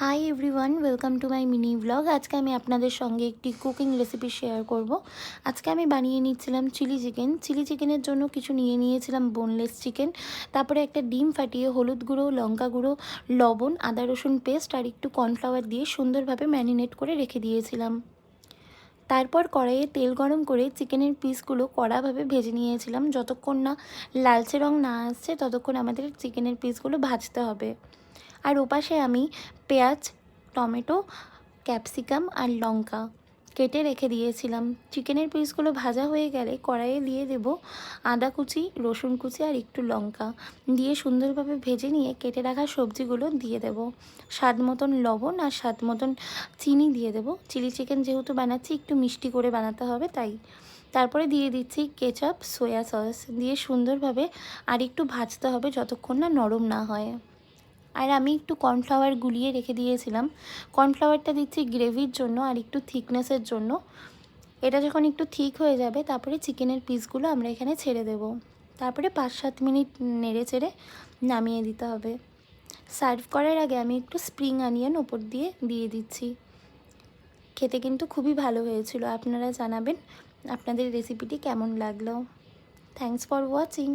Hi everyone, welcome to my mini blog. আজকে আমি আপনাদের সঙ্গে একটি কুকিং রেসিপি শেয়ার করব। আজকে আমি বানিয়ে নিচ্ছিলাম চিলি চিকেন। চিলি চিকেনের জন্য কিছু নিয়েছিলাম বোনলেস চিকেন, তারপরে একটা ডিম ফাটিয়ে হলুদ গুঁড়ো, লঙ্কা গুঁড়ো, লবণ, আদা রসুন পেস্ট আর একটু কর্নফ্লাওয়ার দিয়ে সুন্দরভাবে ম্যারিনেট করে রেখে দিয়েছিলাম। তারপর কড়াইয়ে তেল গরম করে চিকেনের পিসগুলো কড়াভাবে ভেজে নিয়েছিলাম। যতক্ষণ না লালচে রং না আসছে ততক্ষণ আমাদের চিকেনের পিসগুলো ভাজতে হবে। আর ওপাশে আমি পেঁয়াজ, টমেটো, ক্যাপসিকাম আর লঙ্কা কেটে রেখে দিয়েছিলাম। চিকেনের পিসগুলো ভাজা হয়ে গেলে কড়াইয়ে দিয়ে দেব আদা কুচি, রসুন কুচি আর একটু লঙ্কা দিয়ে সুন্দরভাবে ভেজে নিয়ে কেটে রাখা সবজিগুলো দিয়ে দেব। স্বাদ মতন লবণ আর স্বাদ মতন চিনি দিয়ে দেব। চিলি চিকেন যেহেতু বানাচ্ছি একটু মিষ্টি করে বানাতে হবে তাই। তারপরে দিয়ে দিচ্ছি কেচাপ, সয়া সস দিয়ে সুন্দরভাবে আর একটু ভাজতে হবে যতক্ষণ না নরম না হয়। আর আমি একটু কর্নফ্লাওয়ার গুলিয়ে রেখে দিয়েছিলাম। কর্নফ্লাওয়ারটা দিচ্ছি গ্রেভির জন্য আর একটু থিকনেসের জন্য। এটা যখন একটু ঠিক হয়ে যাবে তারপরে চিকেনের পিসগুলো আমরা এখানে ছেড়ে দেব। তারপরে 5-7 মিনিট নেড়ে চেড়ে নামিয়ে দিতে হবে। সার্ভ করার আগে আমি একটু স্প্রিং অনিয়ন ওপর দিয়ে দিচ্ছি। খেতে কিন্তু খুবই ভালো হয়েছিল। আপনারা জানাবেন আপনাদের রেসিপিটি কেমন লাগলো। Thanks for watching.